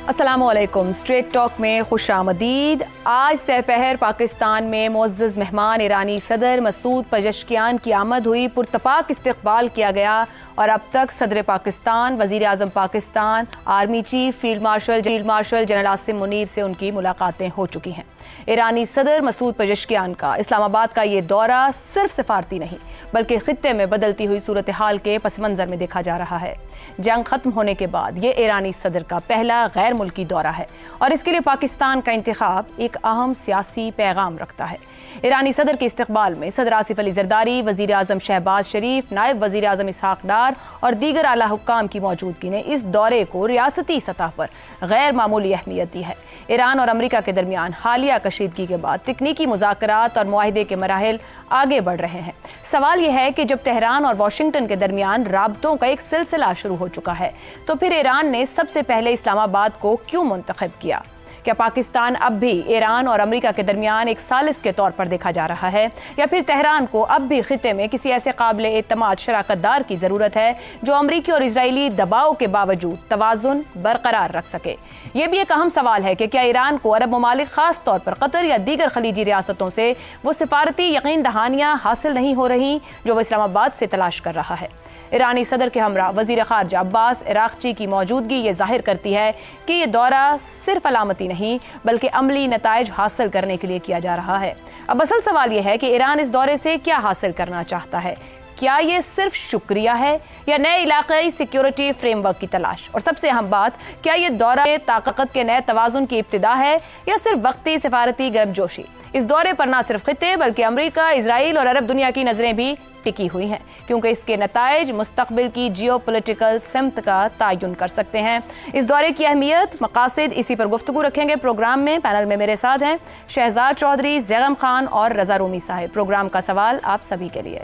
السلام علیکم، street talk میں خوش آمدید۔ آج سحر پاکستان میں معزز مہمان ایرانی صدر مسعود پزشکیان کی آمد ہوئی، پرتپاک استقبال کیا گیا اور اب تک صدر پاکستان، وزیر اعظم Pakistan, army chief field marshal general Asim Munir سے ان کی ملاقاتیں ہو چکی ہیں۔ ایرانی صدر مسعود پزشکیان کا اسلام آباد کا یہ دورہ صرف سفارتی نہیں بلکہ خطے میں بدلتی ہوئی صورتحال کے پس منظر میں دیکھا جا رہا ہے۔ جنگ ختم ہونے کے بعد یہ ایرانی صدر کا پہلا غیر ملکی دورہ ہے اور اس کے لیے پاکستان کا انتخاب ایک اہم سیاسی پیغام رکھتا ہے۔ ایرانی صدر کے استقبال میں صدر آصف علی زرداری، وزیر اعظم شہباز شریف، نائب وزیر اعظم اسحاق ڈار اور دیگر اعلیٰ حکام کی موجودگی نے اس دورے کو ریاستی سطح پر غیر معمولی اہمیت دی ہے۔ ایران اور امریکہ کے درمیان حالیہ کشیدگی کے بعد تکنیکی مذاکرات اور معاہدے کے مراحل آگے بڑھ رہے ہیں۔ سوال یہ ہے کہ جب تہران اور واشنگٹن کے درمیان رابطوں کا ایک سلسلہ شروع ہو چکا ہے تو پھر ایران نے سب سے پہلے اسلام آباد کو کیوں منتخب کیا؟ کیا پاکستان اب بھی ایران اور امریکہ کے درمیان ایک ثالث کے طور پر دیکھا جا رہا ہے، یا پھر تہران کو اب بھی خطے میں کسی ایسے قابل اعتماد شراکت دار کی ضرورت ہے جو امریکی اور اسرائیلی دباؤ کے باوجود توازن برقرار رکھ سکے؟ یہ بھی ایک اہم سوال ہے کہ کیا ایران کو عرب ممالک، خاص طور پر قطر یا دیگر خلیجی ریاستوں سے وہ سفارتی یقین دہانیاں حاصل نہیں ہو رہی جو وہ اسلام آباد سے تلاش کر رہا ہے؟ ایرانی صدر کے ہمراہ وزیر خارجہ عباس عراقچی کی موجودگی یہ ظاہر کرتی ہے کہ یہ دورہ صرف علامتی نہیں بلکہ عملی نتائج حاصل کرنے کے لیے کیا جا رہا ہے۔ اب اصل سوال یہ ہے کہ ایران اس دورے سے کیا حاصل کرنا چاہتا ہے؟ کیا یہ صرف شکریہ ہے یا نئے علاقائی سیکیورٹی فریم ورک کی تلاش؟ اور سب سے اہم بات، کیا یہ دورہ طاقت کے نئے توازن کی ابتدا ہے یا صرف وقتی سفارتی گرم جوشی؟ اس دورے پر نہ صرف خطے بلکہ امریکہ، اسرائیل اور عرب دنیا کی نظریں بھی ٹکی ہوئی ہیں، کیونکہ اس کے نتائج مستقبل کی جیو پولیٹیکل سمت کا تعین کر سکتے ہیں۔ اس دورے کی اہمیت، مقاصد، اسی پر گفتگو رکھیں گے پروگرام میں۔ پینل میں میرے ساتھ ہیں شہزاد چودھری، زیغم خان اور رضا رومی صاحب۔ پروگرام کا سوال آپ سبھی کے لیے۔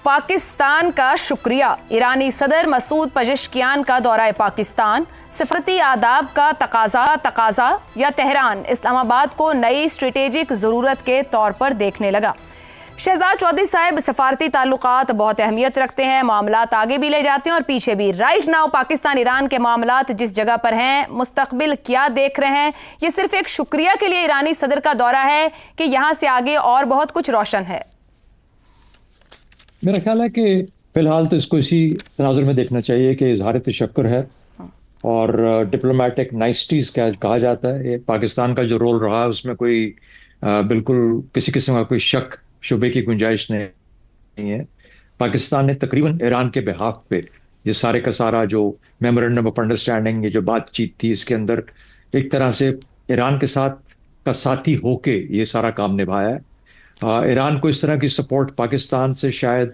پاکستان کا شکریہ، ایرانی صدر مسعود پزشکیان کا دورہ پاکستان، سفارتی آداب کا تقاضا یا تہران اسلام آباد کو نئی اسٹریٹجک ضرورت کے طور پر دیکھنے لگا؟ شہزاد چودھری صاحب، سفارتی تعلقات بہت اہمیت رکھتے ہیں، معاملات آگے بھی لے جاتے ہیں اور پیچھے بھی۔ رائٹ ناؤ پاکستان ایران کے معاملات جس جگہ پر ہیں، مستقبل کیا دیکھ رہے ہیں؟ یہ صرف ایک شکریہ کے لیے ایرانی صدر کا دورہ ہے کہ یہاں سے آگے اور بہت کچھ روشن ہے؟ میرا خیال ہے کہ فی الحال تو اس کو اسی تناظر میں دیکھنا چاہیے کہ اظہار تشکر ہے اور ڈپلومیٹک نائسٹیز کہا جاتا ہے۔ یہ پاکستان کا جو رول رہا ہے اس میں کوئی بالکل کسی قسم کا کوئی شک شبے کی گنجائش نہیں ہے۔ پاکستان نے تقریباً ایران کے بہاف پہ یہ سارے کا سارا جو میمورنڈم آف انڈرسٹینڈنگ، یہ جو بات چیت تھی، اس کے اندر ایک طرح سے ایران کے ساتھ کا ساتھی ہو کے یہ سارا کام نبھایا ہے۔ ایران کو اس طرح کی سپورٹ پاکستان سے شاید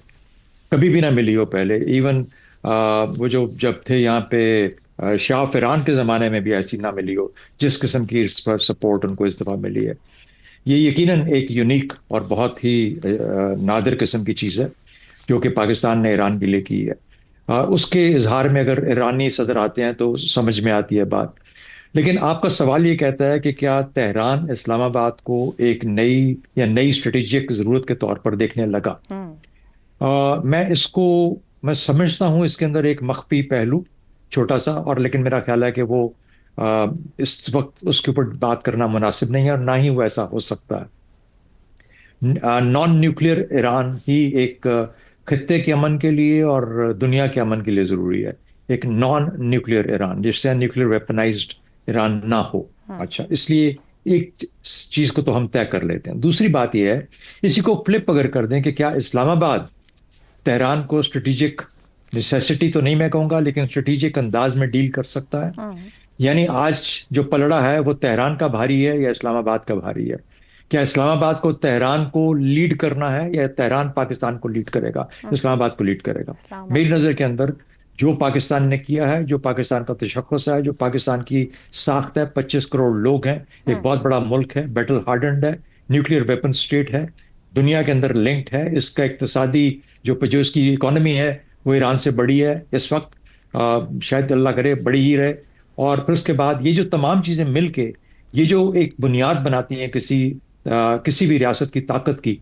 کبھی بھی نہ ملی ہو پہلے۔ ایون وہ جو جب تھے یہاں پہ شاہ آف ایران کے زمانے میں بھی ایسی نہ ملی ہو جس قسم کی سپورٹ ان کو اس دفعہ ملی ہے۔ یہ یقیناً ایک یونیک اور بہت ہی نادر قسم کی چیز ہے جو کہ پاکستان نے ایران کے لیے کی ہے۔ اس کے اظہار میں اگر ایرانی صدر آتے ہیں تو سمجھ میں آتی ہے بات، لیکن آپ کا سوال یہ کہتا ہے کہ کیا تہران اسلام آباد کو ایک نئی اسٹریٹجک ضرورت کے طور پر دیکھنے لگا؟ میں سمجھتا ہوں اس کے اندر ایک مخفی پہلو چھوٹا سا، اور لیکن میرا خیال ہے کہ وہ اس وقت اس کے اوپر بات کرنا مناسب نہیں ہے اور نہ ہی وہ ایسا ہو سکتا ہے۔ نان نیوکلیئر ایران ہی ایک خطے کے امن کے لیے اور دنیا کے امن کے لیے ضروری ہے۔ ایک نان نیوکلیئر ایران جس سے نیوکلیئر ویپنائزڈ ایران نہ ہو۔ اچھا، اس لیے ایک چیز کو تو ہم طے کر لیتے ہیں۔ دوسری بات یہ ہے، اسی کو فلپ اگر کر دیں کہ کیا اسلام آباد تہران کو اسٹریٹجک نیسیسٹی تو نہیں میں کہوں گا لیکن اسٹریٹجک انداز میں ڈیل کر سکتا ہے؟ یعنی آج جو پلڑا ہے وہ تہران کا بھاری ہے یا اسلام آباد کا بھاری ہے؟ کیا اسلام آباد کو تہران کو لیڈ کرنا ہے یا تہران پاکستان کو لیڈ کرے گا، اسلام آباد کو لیڈ کرے گا؟ میری نظر کے اندر جو پاکستان نے کیا ہے، جو پاکستان کا تشخص ہے، جو پاکستان کی ساخت ہے، 25 کروڑ لوگ ہیں، ایک بہت بڑا ملک ہے، بیٹل ہارڈنڈ ہے، نیوکلیئر ویپن سٹیٹ ہے، دنیا کے اندر لنکڈ ہے، اس کا اقتصادی جو اس کی اکانومی ہے وہ ایران سے بڑی ہے اس وقت، شاید اللہ کرے بڑی ہی رہے۔ اور پھر اس کے بعد یہ جو تمام چیزیں مل کے یہ جو ایک بنیاد بناتی ہیں کسی بھی ریاست کی طاقت کی،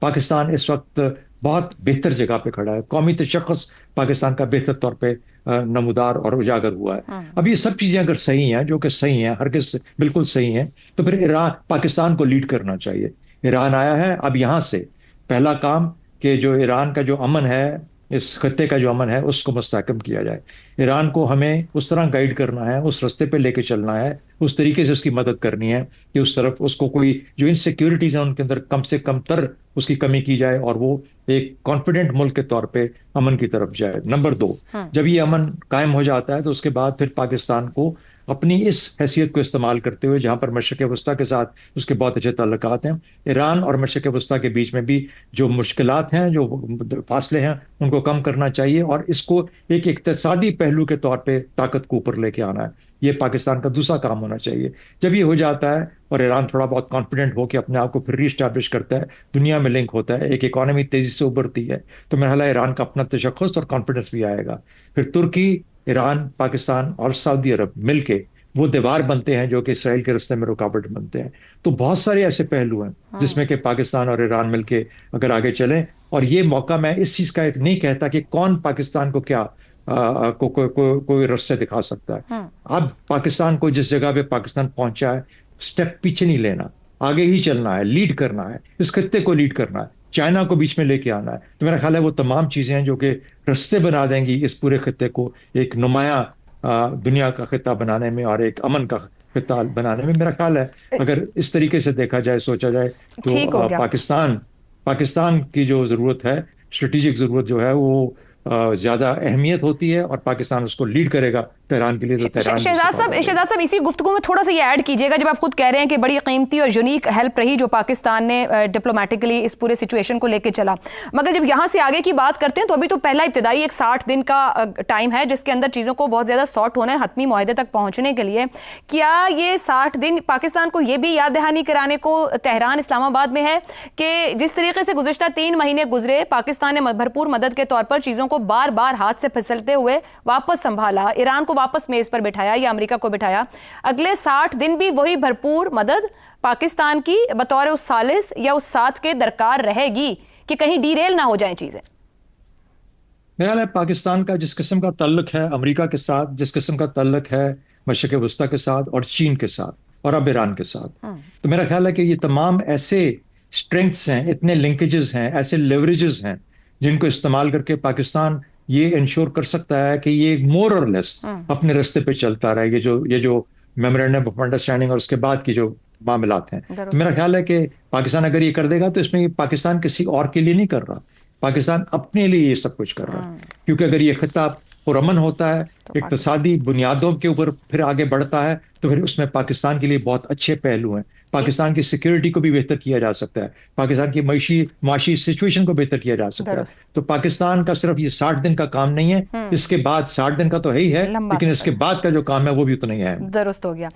پاکستان اس وقت بہت بہتر جگہ پہ کھڑا ہے، قومی تشخص پاکستان کا بہتر طور پہ نمودار اور اجاگر ہوا ہے. اب یہ سب چیزیں اگر صحیح ہیں، جو کہ صحیح ہیں، ہرگز بالکل صحیح ہیں، تو پھر ایران پاکستان کو لیڈ کرنا چاہیے. ایران آیا ہے، اب یہاں سے پہلا کام کہ جو ایران کا جو امن ہے، اس خطے کا جو امن ہے، اس کو مستحکم کیا جائے. ایران کو ہمیں اس طرح گائیڈ کرنا ہے، اس رستے پہ لے کے چلنا ہے، اس طریقے سے اس کی مدد کرنی ہے کہ اس طرف اس کو کوئی جو انسیکیورٹیز ہیں ان کے اندر کم سے کم تر اس کی کمی کی جائے، اور وہ ایک کانفیڈنٹ ملک کے طور پہ امن کی طرف جائے. نمبر 2، جب یہ امن قائم ہو جاتا ہے تو اس کے بعد پھر پاکستان کو اپنی اس حیثیت کو استعمال کرتے ہوئے، جہاں پر مشرق وسطیٰ کے ساتھ اس کے بہت اچھے تعلقات ہیں، ایران اور مشرق وسطیٰ کے بیچ میں بھی جو مشکلات ہیں، جو فاصلے ہیں، ان کو کم کرنا چاہیے، اور اس کو ایک اقتصادی پہلو کے طور پہ طاقت کو اوپر لے کے آنا ہے. یہ پاکستان کا دوسرا کام ہونا چاہیے. جب یہ ہو جاتا ہے اور ایران تھوڑا بہت کانفیڈنٹ ہو کے اپنے آپ کو پھر ری اسٹیبلش کرتا ہے، دنیا میں لنک ہوتا ہے، ایک اکانومی تیزی سے ابھرتی ہے، تو میرا خیال ہے ایران کا اپنا تشخص اور کانفیڈنس بھی آئے گا. پھر ترکی، ایران، پاکستان اور سعودی عرب مل کے وہ دیوار بنتے ہیں جو کہ اسرائیل کے راستے میں رکاوٹ بنتے ہیں. تو بہت سارے ایسے پہلو ہیں جس میں کہ پاکستان اور ایران مل کے اگر آگے چلیں، اور یہ موقع میں اس چیز کا نہیں کہتا کہ کون پاکستان کو کیا کوئی راستے دکھا سکتا ہے. اب پاکستان کو جس جگہ پہ پاکستان پہنچا ہے، سٹیپ پیچھے نہیں لینا، آگے ہی چلنا ہے، لیڈ کرنا ہے، اس خطے کو لیڈ کرنا ہے، چائنا کو بیچ میں لے کے آنا ہے. تو میرا خیال ہے وہ تمام چیزیں ہیں جو کہ راستے بنا دیں گی اس پورے خطے کو ایک نمایاں دنیا کا خطہ بنانے میں اور ایک امن کا خطہ بنانے میں. میرا خیال ہے اگر اس طریقے سے دیکھا جائے، سوچا جائے، تو پاکستان کی جو ضرورت ہے، اسٹریٹجک ضرورت جو ہے، وہ زیادہ اہمیت ہوتی ہے، اور پاکستان اس کو لیڈ کرے گا تہران کے لیے. تو تہران شہزاد صاحب اسی گفتگو میں تھوڑا سا یہ ایڈ کیجیے گا، جب آپ خود کہہ رہے ہیں کہ بڑی قیمتی اور یونیک ہیلپ رہی جو پاکستان نے ڈپلومیٹکلی اس پورے سچویشن کو لے کے چلا، مگر جب یہاں سے آگے کی بات کرتے ہیں تو ابھی تو پہلا ابتدائی ایک 60 دن کا ٹائم ہے جس کے اندر چیزوں کو بہت زیادہ سارٹ ہونا ہے حتمی معاہدے تک پہنچنے کے لیے. کیا یہ 60 دن پاکستان کو یہ بھی یاد دہانی کرانے کو تہران اسلام آباد میں ہے کہ جس طریقے سے گزشتہ 3 مہینے گزرے، پاکستان نے بھرپور مدد کے طور پر چیزوں کو بار بار ہاتھ سے پھسلتے ہوئے واپس سنبھالا، ایران کو واپس میز پر بٹھایا یا امریکہ کو بٹھایا، اگلے 60 دن بھی وہی بھرپور مدد پاکستان کی بطور اس ثالث یا اس ساتھ کے درکار رہے گی کہ کہیں ڈیریل نہ ہو جائیں چیزیں؟ میرا خیال ہے پاکستان کا جس قسم کا تعلق ہے امریکہ کے ساتھ، جس قسم کا تعلق ہے مشرق وسطیٰ کے ساتھ اور چین کے ساتھ اور اب ایران کے ساتھ، تو میرا خیال ہے کہ یہ تمام ایسے اسٹرینگتھس ہیں، اتنے لنکیجز ہیں، ایسے لیوریجز ہیں جن کو استعمال کر کے پاکستان یہ انشور کر سکتا ہے کہ یہ مور اور لیس اپنے راستے پہ چلتا رہے. یہ جو میمورینڈم آف انڈرسٹینڈنگ اور اس کے بعد کی جو معاملات ہیں، تو میرا خیال ہے کہ پاکستان اگر یہ کر دے گا تو اس میں پاکستان کسی اور کے لیے نہیں کر رہا، پاکستان اپنے لیے یہ سب کچھ کر رہا ہے. کیونکہ اگر یہ خطہ پرامن ہوتا ہے، اقتصادی بنیادوں کے اوپر پھر آگے بڑھتا ہے، تو پھر اس میں پاکستان کے لیے بہت اچھے پہلو ہیں. پاکستان کی سیکیورٹی کو بھی بہتر کیا جا سکتا ہے، پاکستان کی معاشی سچویشن کو بہتر کیا جا سکتا ہے. تو پاکستان کا صرف یہ 60 دن کا کام نہیں ہے، اس کے بعد 60 دن کا تو ہی ہے، لیکن اس کے بعد کا جو کام ہے وہ بھی اتنا ہی ہے. درست ہو گیا.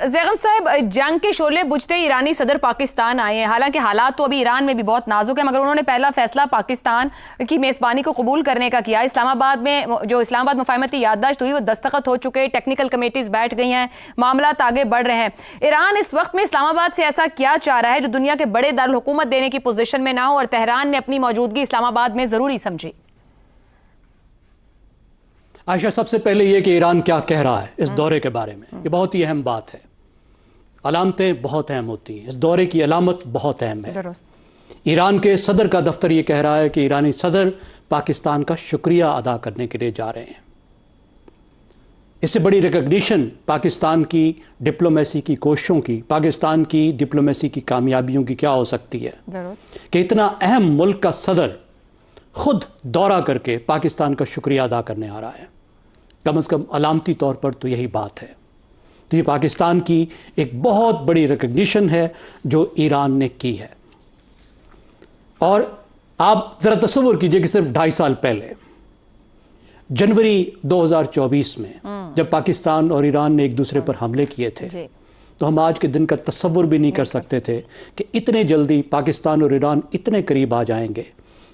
زیغم صاحب، جنگ کے شعلے بجھتے ایرانی صدر پاکستان آئے ہیں، حالانکہ حالات تو ابھی ایران میں بھی بہت نازک ہیں، مگر انہوں نے پہلا فیصلہ پاکستان کی میزبانی کو قبول کرنے کا کیا. اسلام آباد میں جو اسلام آباد مفاہمتی یادداشت ہوئی وہ دستخط ہو چکے، ٹیکنیکل کمیٹیز بیٹھ گئی ہیں، معاملات آگے بڑھ رہے ہیں. ایران اس وقت میں اسلام آباد سے ایسا کیا چاہ رہا ہے جو دنیا کے بڑے دارالحکومت دینے کی پوزیشن میں نہ ہو اور تہران نے اپنی موجودگی اسلام آباد میں ضروری سمجھی؟ عائشہ، سب سے پہلے یہ کہ ایران کیا کہہ رہا ہے اس دورے کے بارے میں، یہ بہت ہی اہم بات ہے. علامتیں بہت اہم ہوتی ہیں، اس دورے کی علامت بہت اہم ہے. ایران کے صدر کا دفتر یہ کہہ رہا ہے کہ ایرانی صدر پاکستان کا شکریہ ادا کرنے کے لیے جا رہے ہیں. اس سے بڑی ریکگنیشن پاکستان کی ڈپلومیسی کی کوششوں کی، پاکستان کی ڈپلومیسی کی کامیابیوں کی کیا ہو سکتی ہے کہ اتنا اہم ملک کا صدر خود دورہ کر کے پاکستان کا شکریہ ادا کرنے آ رہا ہے. کم از کم علامتی طور پر تو یہی بات ہے. تو یہ پاکستان کی ایک بہت بڑی ریکگنیشن ہے جو ایران نے کی ہے. اور آپ ذرا تصور کیجئے کہ صرف 2.5 سال پہلے جنوری 2024 میں جب پاکستان اور ایران نے ایک دوسرے پر حملے کیے تھے، تو ہم آج کے دن کا تصور بھی نہیں کر سکتے تھے کہ اتنے جلدی پاکستان اور ایران اتنے قریب آ جائیں گے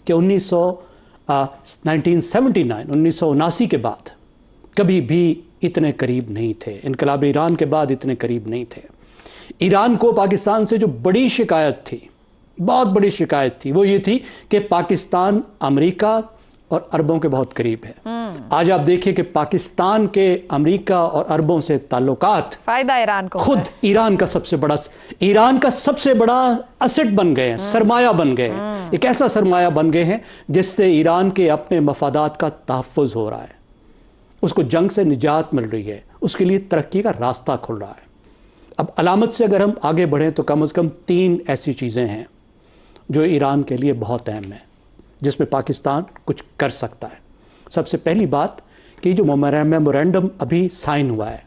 کہ 1979 کے بعد کبھی بھی اتنے قریب نہیں تھے. انقلاب ایران کے بعد اتنے قریب نہیں تھے. ایران کو پاکستان سے جو بڑی شکایت تھی بہت بڑی شکایت تھی، وہ یہ تھی کہ پاکستان امریکہ اور عربوں کے بہت قریب ہے۔ آج آپ دیکھیں کہ پاکستان کے امریکہ اور عربوں سے تعلقات فائدہ ایران کو خود ایران کا سب سے بڑا اسٹ بن گئے ہیں، سرمایہ بن گئے ہیں، ایک ایسا سرمایہ بن گئے ہیں جس سے ایران کے اپنے مفادات کا تحفظ ہو رہا ہے، اس کو جنگ سے نجات مل رہی ہے، اس کے لیے ترقی کا راستہ کھل رہا ہے۔ اب علامت سے اگر ہم آگے بڑھیں تو کم از کم 3 ایسی چیزیں ہیں جو ایران کے لیے بہت اہم ہیں، جس میں پاکستان کچھ کر سکتا ہے۔ سب سے پہلی بات کہ جو میمورینڈم ابھی سائن ہوا ہے،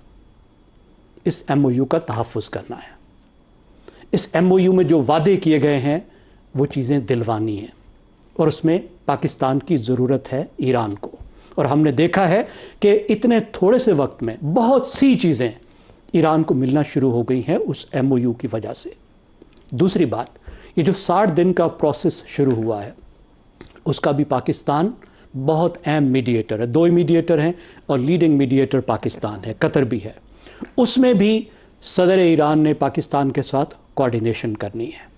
اس ایم او یو کا تحفظ کرنا ہے۔ اس ایم او یو میں جو وعدے کیے گئے ہیں وہ چیزیں دلوانی ہیں، اور اس میں پاکستان کی ضرورت ہے ایران کو، اور ہم نے دیکھا ہے کہ اتنے تھوڑے سے وقت میں بہت سی چیزیں ایران کو ملنا شروع ہو گئی ہیں اس ایم او یو کی وجہ سے۔ دوسری بات، یہ جو 60 دن کا پروسیس شروع ہوا ہے، اس کا بھی پاکستان بہت اہم میڈیٹر ہے۔ 2 میڈیٹر ہیں اور لیڈنگ میڈیٹر پاکستان ہے، قطر بھی ہے۔ اس میں بھی صدر ایران نے پاکستان کے ساتھ کوارڈینیشن کرنی ہے،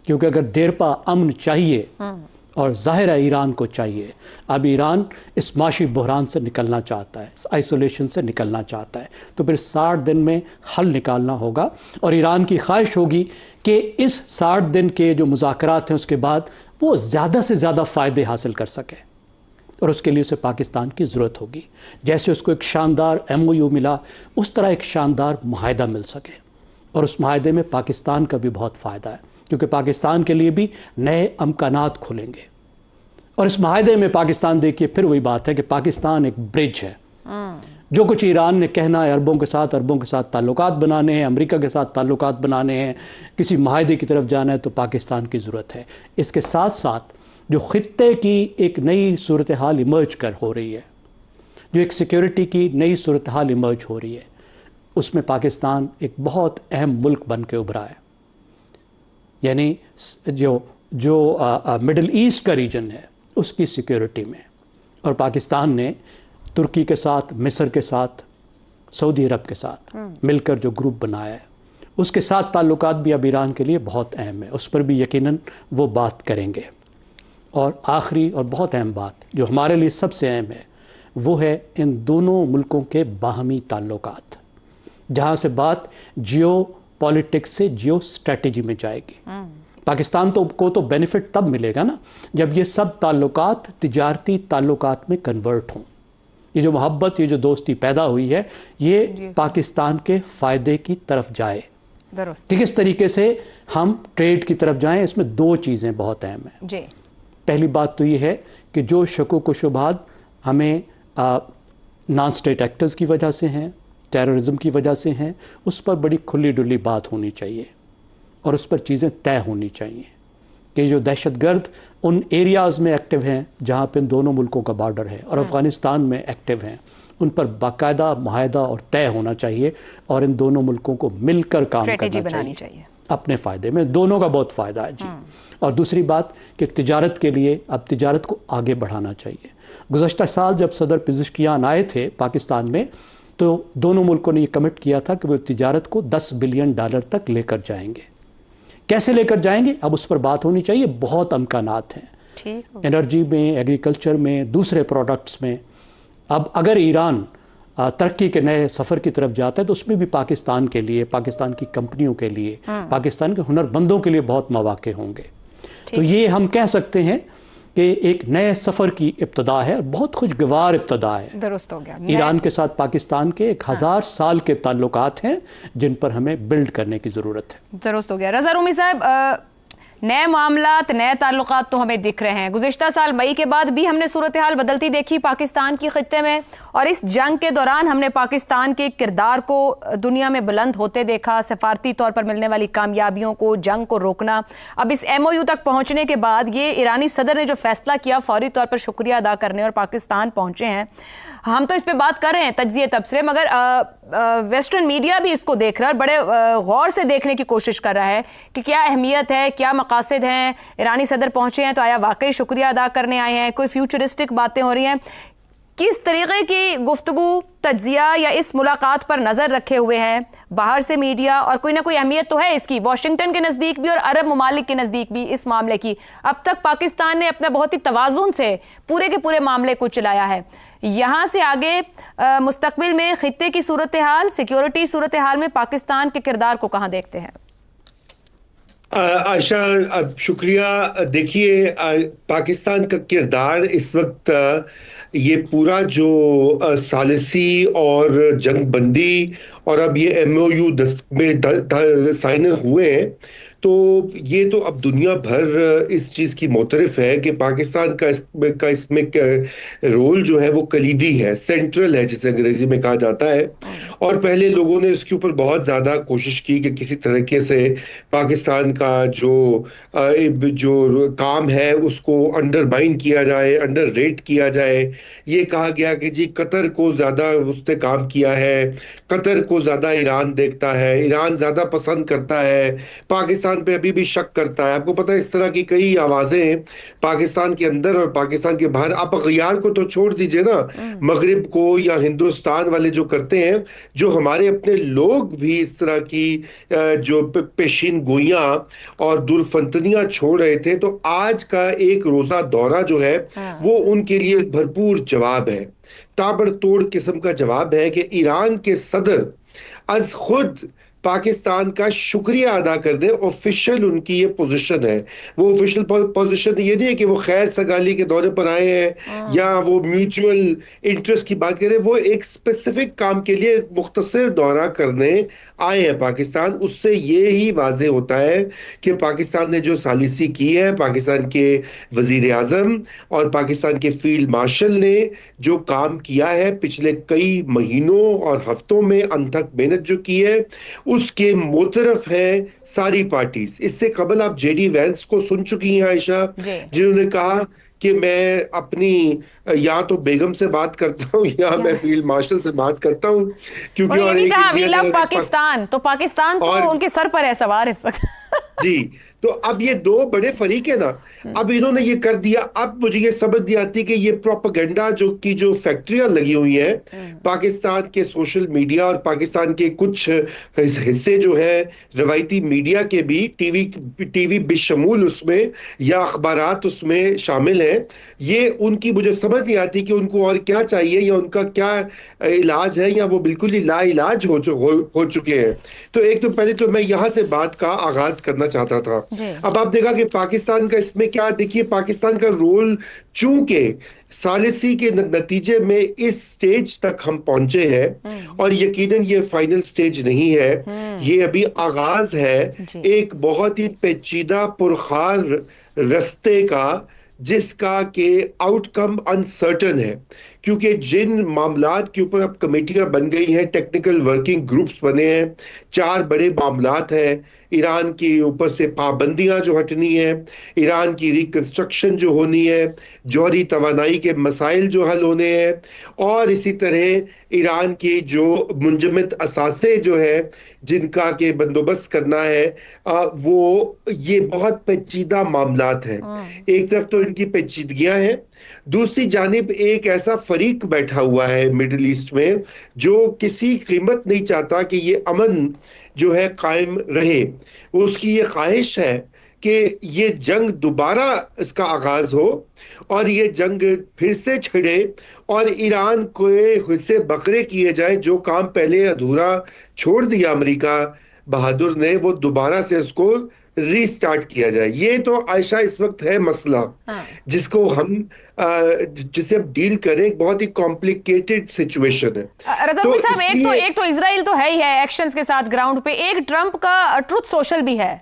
کیونکہ اگر دیرپا امن چاہیے، اور ظاہر ہے ایران کو چاہیے، اب ایران اس معاشی بحران سے نکلنا چاہتا ہے، اس آئسولیشن سے نکلنا چاہتا ہے، تو پھر 60 دن میں حل نکالنا ہوگا، اور ایران کی خواہش ہوگی کہ اس 60 دن کے جو مذاکرات ہیں اس کے بعد وہ زیادہ سے زیادہ فائدے حاصل کر سکے، اور اس کے لیے اسے پاکستان کی ضرورت ہوگی۔ جیسے اس کو ایک شاندار ایم او یو ملا، اس طرح ایک شاندار معاہدہ مل سکے، اور اس معاہدے میں پاکستان کا بھی بہت فائدہ ہے، کیونکہ پاکستان کے لیے بھی نئے امکانات کھلیں گے۔ اور اس معاہدے میں پاکستان، دیکھیے پھر وہی بات ہے کہ پاکستان ایک برج ہے، جو کچھ ایران نے کہنا ہے عربوں کے ساتھ تعلقات بنانے ہیں، امریکہ کے ساتھ تعلقات بنانے ہیں، کسی معاہدے کی طرف جانا ہے، تو پاکستان کی ضرورت ہے۔ اس کے ساتھ ساتھ جو خطے کی ایک نئی صورتحال ایمرج ہو رہی ہے، جو ایک سیکیورٹی کی نئی صورتحال ایمرج ہو رہی ہے، اس میں پاکستان ایک بہت اہم ملک بن کے ابھرا ہے۔ یعنی جو مڈل ایسٹ کا ریجن ہے اس کی سیکیورٹی میں، اور پاکستان نے ترکی کے ساتھ، مصر کے ساتھ، سعودی عرب کے ساتھ مل کر جو گروپ بنایا ہے، اس کے ساتھ تعلقات بھی اب ایران کے لیے بہت اہم ہے، اس پر بھی یقیناً وہ بات کریں گے۔ اور آخری اور بہت اہم بات جو ہمارے لیے سب سے اہم ہے، وہ ہے ان دونوں ملکوں کے باہمی تعلقات، جہاں سے بات جیو پولیٹکس سے جیو اسٹریٹجی میں جائے گی۔ پاکستان کو تو بینیفٹ تب ملے گا نا جب یہ سب تعلقات تجارتی تعلقات میں کنورٹ ہوں۔ یہ جو محبت، یہ جو دوستی پیدا ہوئی ہے، یہ پاکستان کے فائدے کی طرف جائے۔ درست۔ کہ کس طریقے سے ہم ٹریڈ کی طرف جائیں، اس میں 2 چیزیں بہت اہم ہیں۔ جی۔ پہلی بات تو یہ ہے کہ جو شکوک و شبہات ہمیں نان اسٹیٹ ایکٹرز کی وجہ سے ہیں، ٹیررزم کی وجہ سے ہیں، اس پر بڑی کھلی ڈلی بات ہونی چاہیے، اور اس پر چیزیں طے ہونی چاہیے کہ جو دہشت گرد ان ایریاز میں ایکٹیو ہیں جہاں پہ ان دونوں ملکوں کا بارڈر ہے، اور افغانستان میں ایکٹیو ہیں، ان پر باقاعدہ معاہدہ اور طے ہونا چاہیے، اور ان دونوں ملکوں کو مل کر کام کرنا چاہیے اپنے فائدے میں۔ دونوں کا بہت فائدہ ہے جی۔ اور دوسری بات کہ تجارت کے لیے اب تجارت کو آگے بڑھانا چاہیے۔ گزشتہ سال جب صدر پزشکیان آئے تھے پاکستان میں، تو دونوں ملکوں نے یہ کمٹ کیا تھا کہ وہ تجارت کو $10 بلین تک لے کر جائیں گے۔ کیسے لے کر جائیں گے، اب اس پر بات ہونی چاہیے۔ بہت امکانات ہیں انرجی میں، ایگریکلچر میں، دوسرے پروڈکٹس میں۔ اب اگر ایران ترقی کے نئے سفر کی طرف جاتا ہے تو اس میں بھی پاکستان کے لیے، پاکستان کی کمپنیوں کے لیے، پاکستان کے ہنرمندوں کے لیے بہت مواقع ہوں گے۔ تو یہ ہم کہہ سکتے ہیں کہ ایک نئے سفر کی ابتدا ہے، بہت خوشگوار ابتدا ہے۔ درست ہو گیا۔ ایران کے ساتھ پاکستان کے 1000 سال کے تعلقات ہیں جن پر ہمیں بلڈ کرنے کی ضرورت ہے۔ درست ہو گیا۔ رضا رومی صاحب، نئے معاملات، نئے تعلقات تو ہمیں دکھ رہے ہیں۔ گزشتہ سال مئی کے بعد بھی ہم نے صورتحال بدلتی دیکھی پاکستان کی خطے میں، اور اس جنگ کے دوران ہم نے پاکستان کے کردار کو دنیا میں بلند ہوتے دیکھا، سفارتی طور پر ملنے والی کامیابیوں کو، جنگ کو روکنا۔ اب اس ایم او یو تک پہنچنے کے بعد یہ ایرانی صدر نے جو فیصلہ کیا، فوری طور پر شکریہ ادا کرنے اور پاکستان پہنچے ہیں۔ ہم تو اس پہ بات کر رہے ہیں، تجزیے تبصرے، مگر ویسٹرن میڈیا بھی اس کو دیکھ رہا ہے اور بڑے غور سے دیکھنے کی کوشش کر رہا ہے کہ کیا اہمیت ہے، کیا مقاصد ہیں۔ ایرانی صدر پہنچے ہیں تو آیا واقعی شکریہ ادا کرنے آئے ہیں، کوئی فیوچرسٹک باتیں ہو رہی ہیں؟ کس طریقے کی گفتگو، تجزیہ یا اس ملاقات پر نظر رکھے ہوئے ہیں باہر سے میڈیا؟ اور کوئی نہ کوئی اہمیت تو ہے اس کی، واشنگٹن کے نزدیک بھی اور عرب ممالک کے نزدیک بھی اس معاملے کی۔ اب تک پاکستان نے اپنا بہت ہی توازن سے پورے کے پورے معاملے کو چلایا ہے، یہاں سے آگے مستقبل میں خطے کی صورتحال، سیکیورٹی صورتحال میں پاکستان کے کردار کو کہاں دیکھتے ہیں؟ عائشہ شکریہ۔ دیکھیے پاکستان کا کردار اس وقت یہ پورا جو ثالثی اور جنگ بندی اور اب یہ MOU میں سائن ہوئے ہیں، تو یہ تو اب دنیا بھر اس چیز کی معترف ہے کہ پاکستان کا اس میں رول جو ہے وہ کلیدی ہے، سینٹرل ہے جسے انگریزی میں کہا جاتا ہے۔ اور پہلے لوگوں نے اس کے اوپر بہت زیادہ کوشش کی کہ کسی طریقے سے پاکستان کا جو کام ہے اس کو انڈر مائن کیا جائے، انڈر ریٹ کیا جائے۔ یہ کہا گیا کہ جی قطر کو زیادہ اس نے کام کیا ہے، قطر کو زیادہ ایران دیکھتا ہے، ایران زیادہ پسند کرتا ہے، پاکستان پہ ابھی بھی شک کرتا ہے۔ آپ کو پتہ ہے اس طرح کی کئی آوازیں پاکستان کے اندر اور پاکستان کے باہر، آپ اغیار کو تو چھوڑ دیجئے نا، مغرب کو یا ہندوستان والے جو کرتے ہیں، جو ہمارے اپنے لوگ بھی اس طرح کی جو پیشین گوئیاں اور دورفنتنیاں چھوڑ رہے تھے، تو آج کا ایک روزہ دورہ جو ہے وہ ان کے لیے بھرپور جواب ہے، تابڑ توڑ قسم کا جواب ہے کہ ایران کے صدر از خود پاکستان کا شکریہ ادا کر دے۔ آفیشل ان کی یہ پوزیشن ہے، وہ آفیشل پوزیشن یہ نہیں ہے کہ وہ خیر سگالی کے دورے پر آئے ہیں یا وہ میوچول انٹرسٹ کی بات کریں، وہ ایک اسپیسیفک کام کے لیے مختصر دورہ کرنے آئے ہیں پاکستان۔ اس سے یہی واضح ہوتا ہے کہ پاکستان نے جو ثالثی کی ہے، پاکستان کے وزیر اعظم اور پاکستان کے فیلڈ مارشل نے جو کام کیا ہے پچھلے کئی مہینوں اور ہفتوں میں انتھک محنت جو کی ہے، اس کے معترف ہیں ساری پارٹیز۔ اس سے قبل آپ جے ڈی وینس کو سن چکی ہیں عائشہ، جنہوں نے کہا کہ میں اپنی یا تو بیگم سے بات کرتا ہوں یا میں فیلڈ مارشل سے بات کرتا ہوں، کیونکہ اور ایک پاکستان تو ان کے سر پر ہے سوار اس وقت۔ جی، تو اب یہ دو بڑے فریق ہیں نا، اب انہوں نے یہ کر دیا۔ اب مجھے یہ سمجھ نہیں آتی کہ یہ پروپیگنڈا جو فیکٹریاں لگی ہوئی ہیں پاکستان کے سوشل میڈیا اور پاکستان کے کچھ حصے جو ہیں روایتی میڈیا کے بھی، ٹی وی بشمول اس میں یا اخبارات اس میں شامل ہیں، یہ ان کی مجھے سمجھ نہیں آتی کہ ان کو اور کیا چاہیے یا ان کا کیا علاج ہے، یا وہ بالکل ہی لا علاج ہو چکے ہیں۔ تو ایک تو پہلے تو میں یہاں سے بات کا آغاز کرنا چاہتا تھا۔ اب آپ دیکھا کہ پاکستان کا اس میں کیا، دیکھیے پاکستان کا رول چونکہ ثالثی کے نتیجے میں اس سٹیج تک ہم پہنچے ہیں، اور یقیناً یہ فائنل سٹیج نہیں ہے، یہ ابھی آغاز ہے ایک بہت ہی پیچیدہ پرخار رستے کا، جس کا کہ آؤٹ کم انسرٹن ہے، کیونکہ جن معاملات کے اوپر اب کمیٹیاں بن گئی ہیں، ٹیکنیکل ورکنگ گروپس بنے ہیں، 4 بڑے معاملات ہیں، ایران کے اوپر سے پابندیاں جو ہٹنی ہیں، ایران کی ریکنسٹرکشن جو ہونی ہے، جوہری توانائی کے مسائل جو حل ہونے ہیں، اور اسی طرح ایران کی جو منجمد اثاثے جو ہے جن کا کہ بندوبست کرنا ہے، وہ یہ بہت پیچیدہ معاملات ہیں۔ ایک طرف تو ان کی پیچیدگیاں ہیں، دوسری جانب ایک ایسا فریق بیٹھا ہوا ہے مڈل ایسٹ میں جو کسی قیمت نہیں چاہتا کہ یہ امن جو ہے قائم رہے۔ اس کی یہ خواہش ہے کہ یہ جنگ دوبارہ اس کا آغاز ہو اور یہ جنگ پھر سے چھڑے اور ایران کو حصے بکرے کیے جائیں، جو کام پہلے ادھورا چھوڑ دیا امریکہ بہادر نے، وہ دوبارہ سے اس کو ری سٹارٹ کیا جائے۔ یہ تو عائشہ اس وقت ہے مسئلہ جس کو جسے ہم ڈیل کریں، بہت ہی کمپلیکیٹڈ سچویشن ہے۔ رضا صاحب، ایک تو اسرائیل تو ہے ہی ہے ایکشنز کے ساتھ گراؤنڈ پہ، ایک ٹرمپ کا ٹروتھ سوشل بھی ہے،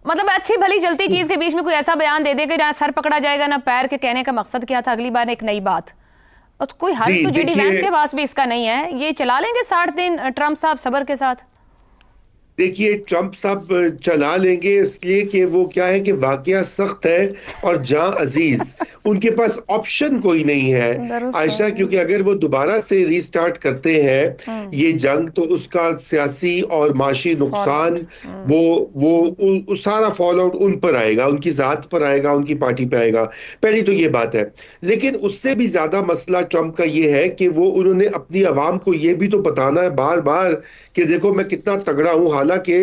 مطلب اچھی بھلی چلتی چیز کے بیچ میں کوئی ایسا بیان دے دے کہ نہ سر پکڑا جائے گا نہ پیر، کے کہنے کا مقصد کیا تھا، اگلی بار ایک نئی بات، اور کوئی حل تو جے ڈی وینس کے پاس بھی اس کا نہیں ہے۔ یہ چلا لیں گے 60 دن ٹرمپ صاحب صبر کے ساتھ؟ دیکھیے ٹرمپ صاحب چلا لیں گے اس لیے کہ وہ کیا ہے کہ واقعہ سخت ہے اور جاں عزیز، ان کے پاس آپشن کوئی نہیں ہے عائشہ، کیونکہ اگر وہ دوبارہ سے ری سٹارٹ کرتے ہیں یہ جنگ تو اس کا سیاسی اور معاشی نقصان وہ سارا فال آؤٹ ان پر آئے گا، ان کی ذات پر آئے گا، ان کی پارٹی پہ آئے گا، پہلی تو یہ بات ہے۔ لیکن اس سے بھی زیادہ مسئلہ ٹرمپ کا یہ ہے کہ انہوں نے اپنی عوام کو یہ بھی تو بتانا ہے بار بار کہ دیکھو میں کتنا تگڑا ہوں، حالانکہ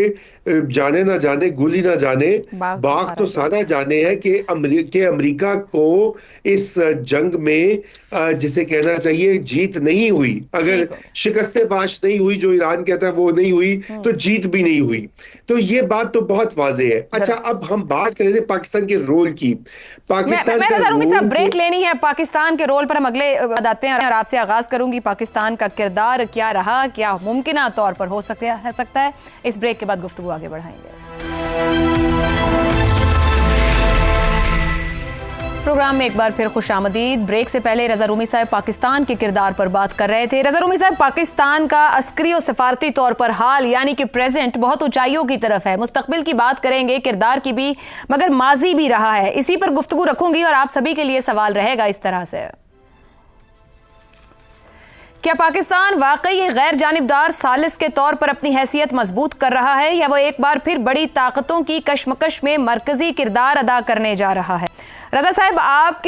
جانے نہ جانے گولی نہ جانے باغ تو سارا جانے ہے کہ امریکہ کو اس جنگ میں جسے کہنا چاہیے جیت نہیں ہوئی، اگر شکست فاش نہیں ہوئی جو ایران کہتا ہے وہ نہیں ہوئی تو جیت بھی نہیں ہوئی، تو یہ بات تو بہت واضح ہے۔ اچھا اب ہم بات کریں گے پاکستان کے رول کی۔ پاکستان کا بریک لینی ہے، پاکستان کے رول پر ہم اگلے بتاتے ہیں اور آپ سے آغاز کروں گی پاکستان کا کردار کیا رہا، کیا ممکنہ طور پر ہو سکتا ہے، اس بریک کے بعد گفتگو آگے بڑھائیں گے۔ پروگرام میں ایک بار پھر خوش آمدید۔ بریک سے پہلے رضا رومی صاحب پاکستان کے کردار پر بات کر رہے تھے۔ رضا رومی صاحب، پاکستان کا عسکری و سفارتی طور پر حال یعنی کہ پریزنٹ بہت اونچائیوں کی طرف ہے، مستقبل کی بات کریں گے، کردار کی بھی، مگر ماضی بھی رہا ہے، اسی پر گفتگو رکھوں گی اور آپ سبھی کے لیے سوال رہے گا اس طرح سے، کیا پاکستان واقعی غیر جانبدار ثالث کے طور پر اپنی حیثیت مضبوط کر رہا ہے یا وہ ایک بار پھر بڑی طاقتوں کی کشمکش میں مرکزی کردار ادا کرنے جا رہا ہے؟ رضا صاحب، آپ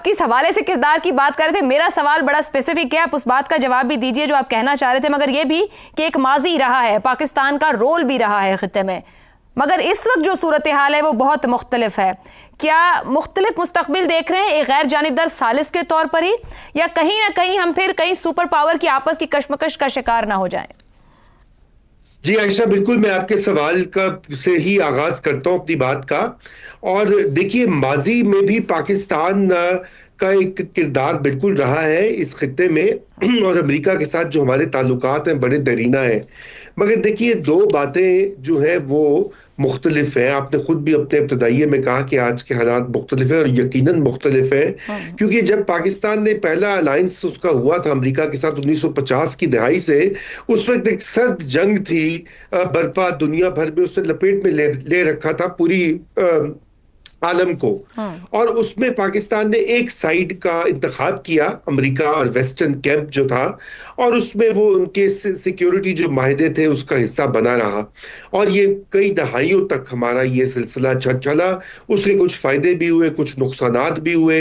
کس حوالے سے کردار کی بات کر رہے تھے؟ میرا سوال بڑا اسپیسیفک ہے، آپ اس بات کا جواب بھی دیجئے جو آپ کہنا چاہ رہے تھے، مگر یہ بھی کہ ایک ماضی رہا ہے، پاکستان کا رول بھی رہا ہے خطے میں، مگر اس وقت جو صورتحال ہے وہ بہت مختلف ہے۔ کیا مختلف مستقبل دیکھ رہے ہیں ایک غیر جانبدار ثالث کے طور پر ہی، یا کہیں نہ کہیں ہم پھر کہیں سپر پاور کی آپس کی کشمکش کا شکار نہ ہو جائیں؟ جی عائشہ، بالکل میں آپ کے سوال سے ہی آغاز کرتا ہوں اپنی بات کا، اور دیکھیے ماضی میں بھی پاکستان کا ایک کردار بالکل رہا ہے اس خطے میں، اور امریکہ کے ساتھ جو ہمارے تعلقات ہیں بڑے دیرینہ ہیں، مگر دیکھیے دو باتیں جو ہیں وہ مختلف ہیں۔ آپ نے خود بھی اپنے ابتدائیے میں کہا کہ آج کے حالات مختلف ہیں، اور یقیناً مختلف ہیں، کیونکہ جب پاکستان نے پہلا الائنس اس کا ہوا تھا امریکہ کے ساتھ 1950 کی دہائی سے، اس وقت ایک سرد جنگ تھی برپا، دنیا بھر میں اس نے لپیٹ میں لے رکھا تھا پوری عالم کو، اور اس میں پاکستان نے ایک سائیڈ کا انتخاب کیا، امریکہ اور ویسٹرن کیمپ جو تھا، اور اس میں وہ ان کے سیکیورٹی جو معاہدے تھے اس کا حصہ بنا رہا، اور یہ کئی دہائیوں تک ہمارا یہ سلسلہ چلا، اس کے کچھ فائدے بھی ہوئے، کچھ نقصانات بھی ہوئے،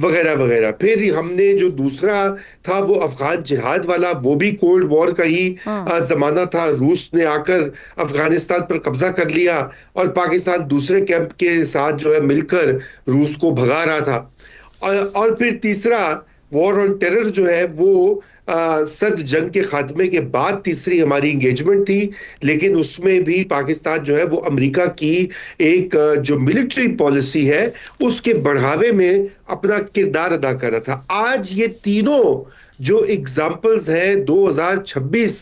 وغیرہ وغیرہ۔ پھر ہم نے جو دوسرا تھا وہ افغان جہاد والا، وہ بھی کولڈ وار کا ہی زمانہ تھا، روس نے آ کر افغانستان پر قبضہ کر لیا اور پاکستان دوسرے کیمپ کے ساتھ جو ہے مل کر روس کو بھگا رہا تھا، اور پھر تیسرا وار آن ٹیرر جو ہے وہ سرد جنگ کے خاتمے کے بعد تیسری ہماری انگیجمنٹ تھی، لیکن اس میں بھی پاکستان جو ہے وہ امریکہ کی ایک جو ملٹری پالیسی ہے اس کے بڑھاوے میں اپنا کردار ادا کر رہا تھا۔ آج یہ تینوں جو اگزامپلز ہیں 2026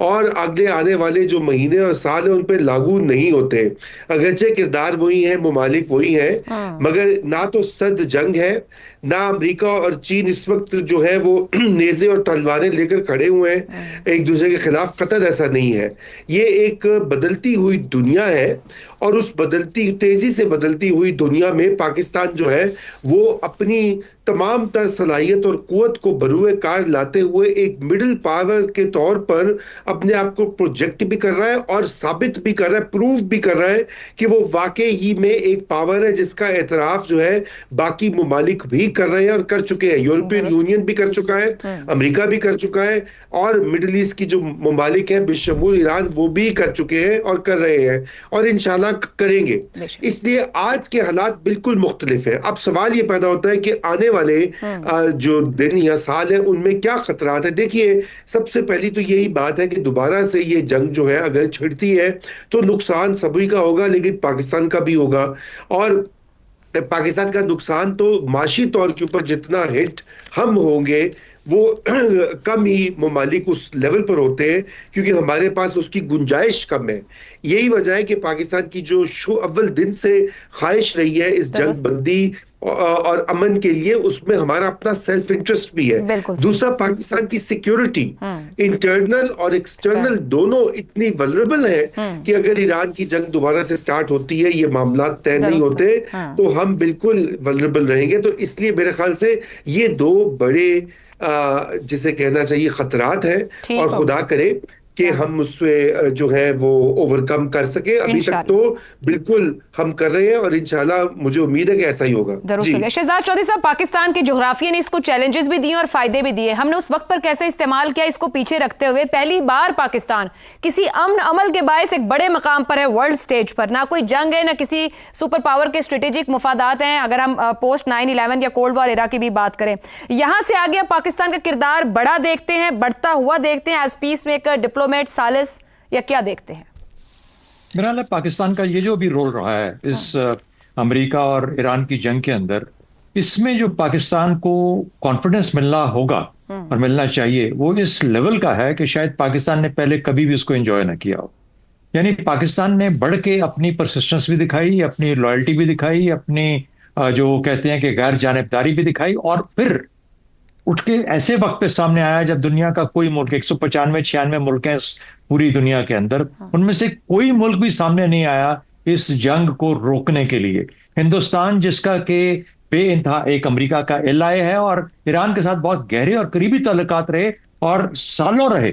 اور آگے آنے والے جو مہینے اور سال ہیں ان پہ لاگو نہیں ہوتے، اگرچہ کردار وہی ہیں، ممالک وہی ہیں، مگر نہ تو سرد جنگ ہے، نہ امریکہ اور چین اس وقت جو ہے وہ نیزے اور تلواریں لے کر کھڑے ہوئے ہیں ایک دوسرے کے خلاف، قطعاً ایسا نہیں ہے۔ یہ ایک بدلتی ہوئی دنیا ہے، اور اس تیزی سے بدلتی ہوئی دنیا میں پاکستان جو ہے وہ اپنی تمام تر صلاحیت اور قوت کو بروئے کار لاتے ہوئے ایک مڈل پاور کے طور پر اپنے آپ کو پروجیکٹ بھی کر رہا ہے اور ثابت بھی کر رہا ہے، پروف بھی کر رہا ہے کہ وہ واقعی ہی میں ایک پاور ہے جس کا اعتراف جو ہے باقی ممالک بھی کر رہے ہیں اور کر چکے ہیں۔ یورپین یونین بھی کر چکا ہے، امریکہ بھی کر چکا ہے، اور مڈل ایسٹ کی جو ممالک ہیں بشمول ایران وہ بھی کر چکے ہیں اور کر رہے ہیں، اور انشاءاللہ کریں گے۔ اس لیے آج کے حالات بالکل مختلف ہیں۔ اب سوال یہ پیدا ہوتا ہے کہ آنے والے جو دن یا سال ہیں ان میں کیا خطرات ہیں۔ دیکھیے سب سے پہلی تو یہی بات ہے کہ دوبارہ سے یہ جنگ جو ہے اگر چھڑتی ہے تو نقصان سبھی کا ہوگا، لیکن پاکستان کا بھی ہوگا، اور پاکستان کا نقصان تو معاشی طور کے اوپر جتنا ہٹ ہم ہوں گے وہ کم ہی ممالک اس لیول پر ہوتے ہیں کیونکہ ہمارے پاس اس کی گنجائش کم ہے. یہی وجہ ہے کہ پاکستان کی جو اول دن سے خواہش رہی ہے اس جنگ بندی اور امن کے لیے، اس میں ہمارا اپنا سیلف انٹرسٹ بھی ہے. دوسرا، پاکستان کی سیکیورٹی انٹرنل اور ایکسٹرنل دونوں اتنی ولربل ہے کہ اگر ایران کی جنگ دوبارہ سے سٹارٹ ہوتی ہے، یہ معاملات طے نہیں ہوتے تو ہم بالکل ولربل رہیں گے. تو اس لیے میرے خیال سے یہ دو بڑے جسے کہنا چاہیے خطرات ہیں، اور خدا کرے کہ ہم اس سے جو ہے وہ اوور کم کر سکے. ابھی تک تو بالکل ہم کر رہے ہیں اور انشاءاللہ مجھے امید ہے کہ ایسا ہی ہوگا. درست ہو گیا. شہزاد چودھری صاحب، پاکستان کے جغرافیہ نے اس کو چیلنجز بھی دیے اور فائدے بھی دیے. ہم نے اس وقت پر کیسے استعمال کیا، اس کو پیچھے رکھتے ہوئے پہلی بار پاکستان کسی امن عمل کے باعث ایک بڑے مقام پر ہے ورلڈ سٹیج پر. نہ کوئی جنگ ہے، نہ کسی سپر پاور کے اسٹریٹجک مفادات ہیں، اگر ہم پوسٹ 9/11 یا کولڈ وار ایرا کی بھی بات کریں. یہاں سے آگے پاکستان کا کردار بڑا دیکھتے ہیں، بڑھتا ہوا دیکھتے ہیں ایز پیس میکر، ڈپلومیٹ، ثالث، یا کیا دیکھتے ہیں؟ میرا خیال ہے پاکستان کا یہ جو بھی رول رہا ہے اس امریکہ اور ایران کی جنگ کے اندر، اس میں جو پاکستان کو کانفیڈنس ملنا ہوگا اور ملنا چاہیے وہ اس لیول کا ہے کہ شاید پاکستان نے پہلے کبھی بھی اس کو انجوائے نہ کیا ہو. یعنی پاکستان نے بڑھ کے اپنی پرسسٹنس بھی دکھائی، اپنی لائلٹی بھی دکھائی، اپنی جو کہتے ہیں کہ غیر جانبداری بھی دکھائی، اور پھر اٹھ کے ایسے وقت پہ سامنے آیا جب دنیا کا کوئی ملک، 195-96 ملک ہیں پوری دنیا کے اندر، ان میں سے کوئی ملک بھی سامنے نہیں آیا اس جنگ کو روکنے کے لیے. ہندوستان جس کا کہ بے انتہا ایک امریکہ کا ایلائی ہے اور ایران کے ساتھ بہت گہرے اور قریبی تعلقات رہے اور سالوں رہے،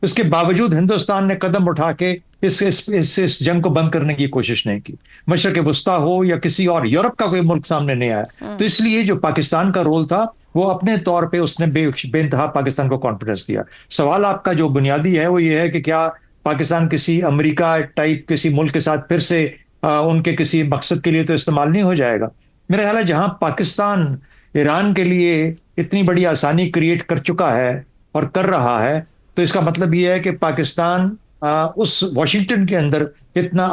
اس کے باوجود ہندوستان نے قدم اٹھا کے اس جنگ کو بند کرنے کی کوشش نہیں کی. مشرق وسطیٰ ہو یا کسی اور یورپ کا کوئی ملک سامنے نہیں آیا. تو اس لیے جو پاکستان کا رول تھا وہ اپنے طور پہ اس نے بے انتہا پاکستان کو کانفیڈنس دیا. سوال آپ کا جو بنیادی ہے وہ یہ ہے کہ کیا پاکستان کسی امریکہ ٹائپ کسی ملک کے ساتھ پھر سے ان کے کسی مقصد کے لیے تو استعمال نہیں ہو جائے گا. میرا خیال ہے جہاں پاکستان ایران کے لیے اتنی بڑی آسانی کریٹ کر چکا ہے اور کر رہا ہے، تو اس کا مطلب یہ ہے کہ پاکستان اس واشنگٹن کے اندر اتنا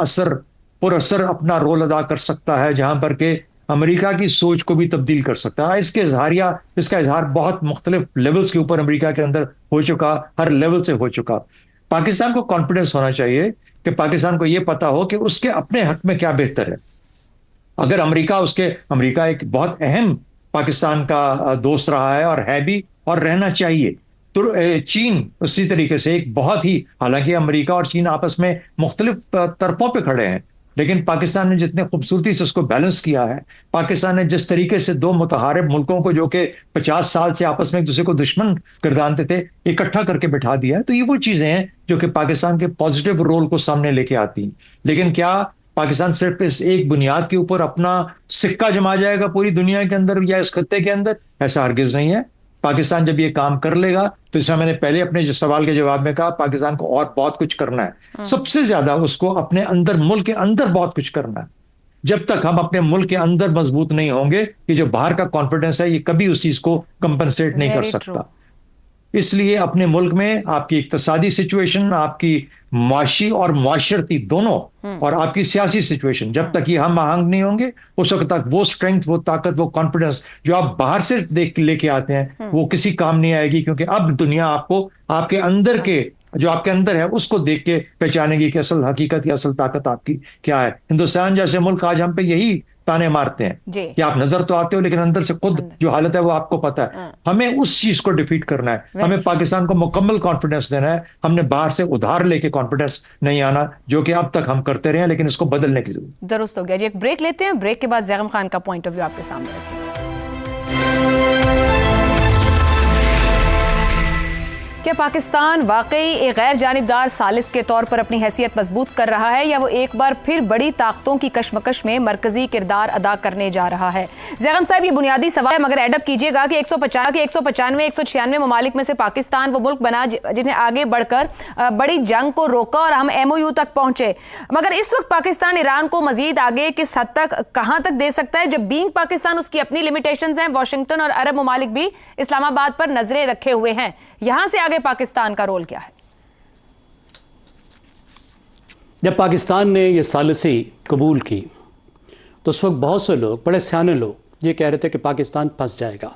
پر اثر اپنا رول ادا کر سکتا ہے جہاں پر کہ امریکہ کی سوچ کو بھی تبدیل کر سکتا ہے. اس کا اظہار بہت مختلف لیولز کے اوپر امریکہ کے اندر ہو چکا، ہر لیول سے ہو چکا. پاکستان کو کانفیڈنس ہونا چاہیے کہ پاکستان کو یہ پتا ہو کہ اس کے اپنے حق میں کیا بہتر ہے. اگر امریکہ ایک بہت اہم پاکستان کا دوست رہا ہے اور ہے بھی اور رہنا چاہیے، تو چین اسی طریقے سے ایک بہت ہی، حالانکہ امریکہ اور چین آپس میں مختلف طرفوں پہ کھڑے ہیں، لیکن پاکستان نے جتنے خوبصورتی سے اس کو بیلنس کیا ہے، پاکستان نے جس طریقے سے دو متحارب ملکوں کو جو کہ 50 سال سے آپس میں ایک دوسرے کو دشمن گردانتے تھے، اکٹھا کر کے بٹھا دیا ہے. تو یہ وہ چیزیں ہیں جو کہ پاکستان کے پازیٹیو رول کو سامنے لے کے آتی ہیں. لیکن کیا پاکستان صرف اس ایک بنیاد کے اوپر اپنا سکہ جما جائے گا پوری دنیا کے اندر یا اس خطے کے اندر؟ ایسا ہرگز نہیں ہے. پاکستان جب یہ کام کر لے گا تو اس میں نے پہلے اپنے سوال کے جواب میں کہا پاکستان کو اور بہت کچھ کرنا ہے. سب سے زیادہ اس کو اپنے اندر، ملک کے اندر بہت کچھ کرنا ہے. جب تک ہم اپنے ملک کے اندر مضبوط نہیں ہوں گے، یہ جو باہر کا کانفیڈنس ہے یہ کبھی اس چیز کو کمپنسیٹ نہیں کر سکتا. اس لیے اپنے ملک میں آپ کی اقتصادی سچویشن، آپ کی معاشی اور معاشرتی دونوں، اور آپ کی سیاسی سچویشن جب تک یہ ہم آہنگ نہیں ہوں گے، اس وقت تک وہ اسٹرینتھ، وہ طاقت، وہ کانفیڈنس جو آپ باہر سے لے کے آتے ہیں وہ کسی کام نہیں آئے گی. کیونکہ اب دنیا آپ کو آپ کے اندر کے جو آپ کے اندر ہے اس کو دیکھ کے پہچانے گی کہ اصل حقیقت یا اصل طاقت آپ کی کیا ہے. ہندوستان جیسے ملک آج ہم پہ یہی تانے مارتے ہیں کہ آپ نظر تو آتے ہو لیکن اندر سے خود جو حالت ہے وہ آپ کو پتا ہے. ہمیں اس چیز کو ڈیفیٹ کرنا ہے. ہمیں پاکستان کو مکمل کانفیڈنس دینا ہے. ہم نے باہر سے ادھار لے کے کانفیڈنس نہیں آنا، جو کہ اب تک ہم کرتے رہے ہیں، لیکن اس کو بدلنے کی ضرورت. درست ہو گیا جی. ایک بریک لیتے ہیں، بریک کے بعد زیغم خان کا پوائنٹ آف ویو آپ کے سامنے رکھیں. کیا پاکستان واقعی ایک غیر جانبدار ثالث کے طور پر اپنی حیثیت مضبوط کر رہا ہے، یا وہ ایک بار پھر بڑی طاقتوں کی کشمکش میں مرکزی کردار ادا کرنے جا رہا ہے؟ زیغم صاحب، یہ بنیادی سوال ہے، مگر ایڈ اپ کیجئے گا کہ 195 ممالک میں سے پاکستان وہ ملک بنا جنہیں آگے بڑھ کر بڑی جنگ کو روکا اور ہم MOU تک پہنچے. مگر اس وقت پاکستان ایران کو مزید آگے کس حد تک، کہاں تک دے سکتا ہے، جب بینگ پاکستان اس کی اپنی لمیٹیشنز ہیں؟ واشنگٹن اور عرب ممالک بھی اسلام آباد پر نظریں رکھے ہوئے ہیں. یہاں سے آگے پاکستان کا رول کیا ہے؟ جب پاکستان نے یہ ثالثی قبول کی تو اس وقت بہت سے لوگ، بڑے سیانے لوگ، یہ کہہ رہے تھے کہ پاکستان پھنس جائے گا.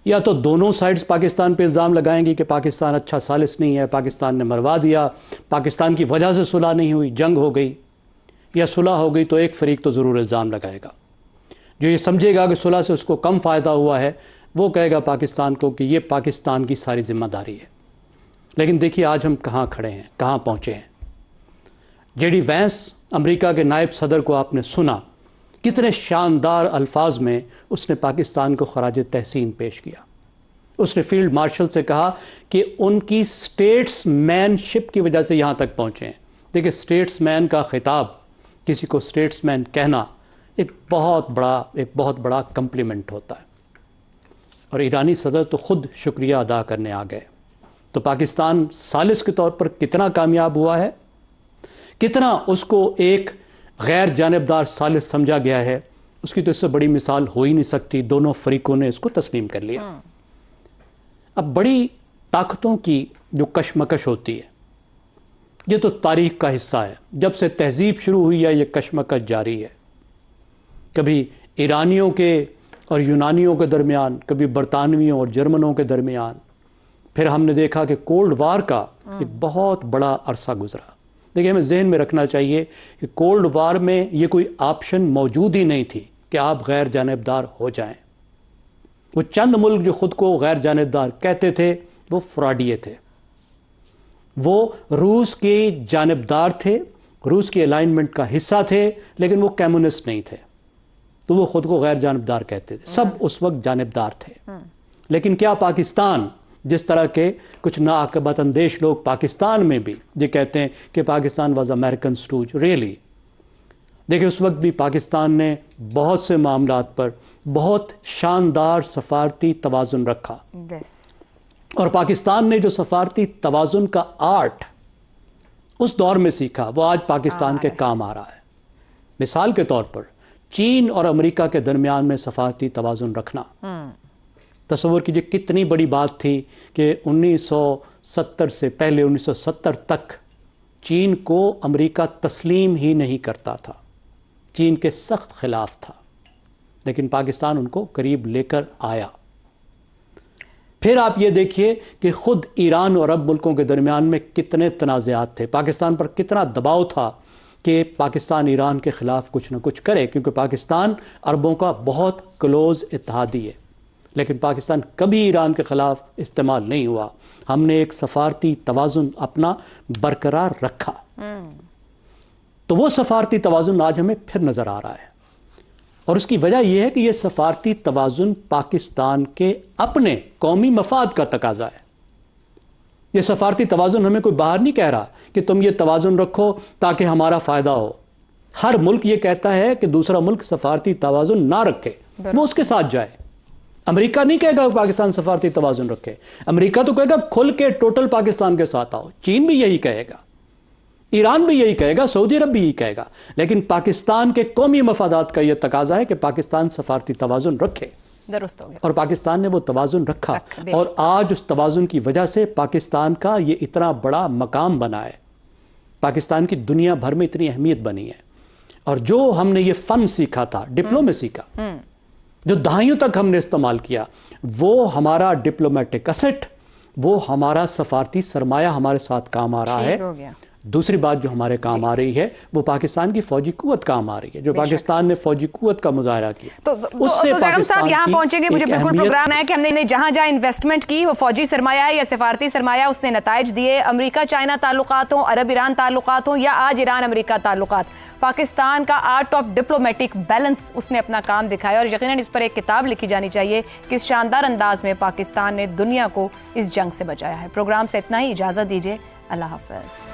یا تو دونوں سائڈز پاکستان پہ الزام لگائیں گی کہ پاکستان اچھا ثالث نہیں ہے، پاکستان نے مروا دیا، پاکستان کی وجہ سے صلح نہیں ہوئی، جنگ ہو گئی، یا صلح ہو گئی تو ایک فریق تو ضرور الزام لگائے گا۔ جو یہ سمجھے گا کہ صلح سے اس کو کم فائدہ ہوا ہے وہ کہے گا پاکستان کو کہ یہ پاکستان کی ساری ذمہ داری ہے۔ لیکن دیکھیے آج ہم کہاں کھڑے ہیں، کہاں پہنچے ہیں۔ جے ڈی وینس امریکہ کے نائب صدر کو آپ نے سنا، کتنے شاندار الفاظ میں اس نے پاکستان کو خراج تحسین پیش کیا۔ اس نے فیلڈ مارشل سے کہا کہ ان کی سٹیٹس مین شپ کی وجہ سے یہاں تک پہنچے ہیں۔ دیکھیں سٹیٹس مین کا خطاب، کسی کو سٹیٹس مین کہنا ایک بہت بڑا کمپلیمنٹ ہوتا ہے، اور ایرانی صدر تو خود شکریہ ادا کرنے آ گئے۔ تو پاکستان ثالث کے طور پر کتنا کامیاب ہوا ہے، کتنا اس کو ایک غیر جانبدار ثالث سمجھا گیا ہے، اس کی تو اس سے بڑی مثال ہو ہی نہیں سکتی۔ دونوں فریقوں نے اس کو تسلیم کر لیا۔ اب بڑی طاقتوں کی جو کشمکش ہوتی ہے، یہ تو تاریخ کا حصہ ہے۔ جب سے تہذیب شروع ہوئی ہے یہ کشمکش جاری ہے، کبھی ایرانیوں کے اور یونانیوں کے درمیان، کبھی برطانویوں اور جرمنوں کے درمیان، پھر ہم نے دیکھا کہ کولڈ وار کا ایک بہت بڑا عرصہ گزرا۔ دیکھیں ہمیں ذہن میں رکھنا چاہیے کہ کولڈ وار میں یہ کوئی آپشن موجود ہی نہیں تھی کہ آپ غیر جانبدار ہو جائیں۔ وہ چند ملک جو خود کو غیر جانبدار کہتے تھے وہ فراڈیے تھے، وہ روس کے جانبدار تھے، روس کی الائنمنٹ کا حصہ تھے، لیکن وہ کمیونسٹ نہیں تھے، تو وہ خود کو غیر جانبدار کہتے تھے۔ سب اس وقت جانبدار تھے۔ لیکن کیا پاکستان، جس طرح کے کچھ ناعاقبت اندیش لوگ پاکستان میں بھی یہ کہتے ہیں کہ پاکستان واز امریکن سٹوج، ریئلی؟ دیکھیں اس وقت بھی پاکستان نے بہت سے معاملات پر بہت شاندار سفارتی توازن رکھا، اور پاکستان نے جو سفارتی توازن کا آرٹ اس دور میں سیکھا وہ آج پاکستان کے کام آ رہا ہے۔ مثال کے طور پر چین اور امریکہ کے درمیان میں سفارتی توازن رکھنا، تصور کیجئے کتنی بڑی بات تھی کہ 1970 سے پہلے 1970 تک چین کو امریکہ تسلیم ہی نہیں کرتا تھا، چین کے سخت خلاف تھا، لیکن پاکستان ان کو قریب لے کر آیا۔ پھر آپ یہ دیکھیے کہ خود ایران اور عرب ملکوں کے درمیان میں کتنے تنازعات تھے، پاکستان پر کتنا دباؤ تھا کہ پاکستان ایران کے خلاف کچھ نہ کچھ کرے، کیونکہ پاکستان عربوں کا بہت کلوز اتحادی ہے، لیکن پاکستان کبھی ایران کے خلاف استعمال نہیں ہوا۔ ہم نے ایک سفارتی توازن اپنا برقرار رکھا، تو وہ سفارتی توازن آج ہمیں پھر نظر آ رہا ہے، اور اس کی وجہ یہ ہے کہ یہ سفارتی توازن پاکستان کے اپنے قومی مفاد کا تقاضا ہے۔ یہ سفارتی توازن ہمیں کوئی باہر نہیں کہہ رہا کہ تم یہ توازن رکھو تاکہ ہمارا فائدہ ہو۔ ہر ملک یہ کہتا ہے کہ دوسرا ملک سفارتی توازن نہ رکھے، وہ اس کے ساتھ جائے۔ امریکہ نہیں کہے گا کہ پاکستان سفارتی توازن رکھے، امریکہ تو کہے گا کھل کے ٹوٹل پاکستان کے ساتھ آؤ۔ چین بھی یہی کہے گا، ایران بھی یہی کہے گا، سعودی عرب بھی یہی کہے گا، لیکن پاکستان کے قومی مفادات کا یہ تقاضا ہے کہ پاکستان سفارتی توازن رکھے، درست ہو گیا، اور پاکستان نے وہ توازن رکھا، اور آج اس توازن کی وجہ سے پاکستان کا یہ اتنا بڑا مقام بنا ہے، پاکستان کی دنیا بھر میں اتنی اہمیت بنی ہے۔ اور جو ہم نے یہ فن سیکھا تھا، ڈپلومیسی کا، جو دہائیوں تک ہم نے استعمال کیا، وہ ہمارا ڈپلومیٹک اسٹ، وہ ہمارا سفارتی سرمایہ ہمارے ساتھ کام آ رہا ہے۔ دوسری بات جو ہمارے کام آ رہی ہے وہ پاکستان کی فوجی قوت کام آ رہی ہے، جو پاکستان نے فوجی قوت کا مظاہرہ کیا، اس سے پاکستان یہاں پہنچیں گے۔ مجھے بالکل پروگرام ہے کہ ہم نے جہاں جہاں انویسٹمنٹ کی وہ فوجی سرمایہ ہے یا سفارتی سرمایہ، اس نے نتائج دیے۔ امریکہ چائنا تعلقات ہوں، عرب ایران تعلقات ہوں، یا آج ایران امریکہ تعلقات، پاکستان کا آرٹ آف ڈپلومیٹک بیلنس اس نے اپنا کام دکھایا، اور یقیناً اس پر ایک کتاب لکھی جانی چاہیے کہ اس شاندار انداز میں پاکستان نے دنیا کو اس جنگ سے بچایا ہے۔ پروگرام سے اتنا ہی، اجازت دیجیے، اللہ حافظ۔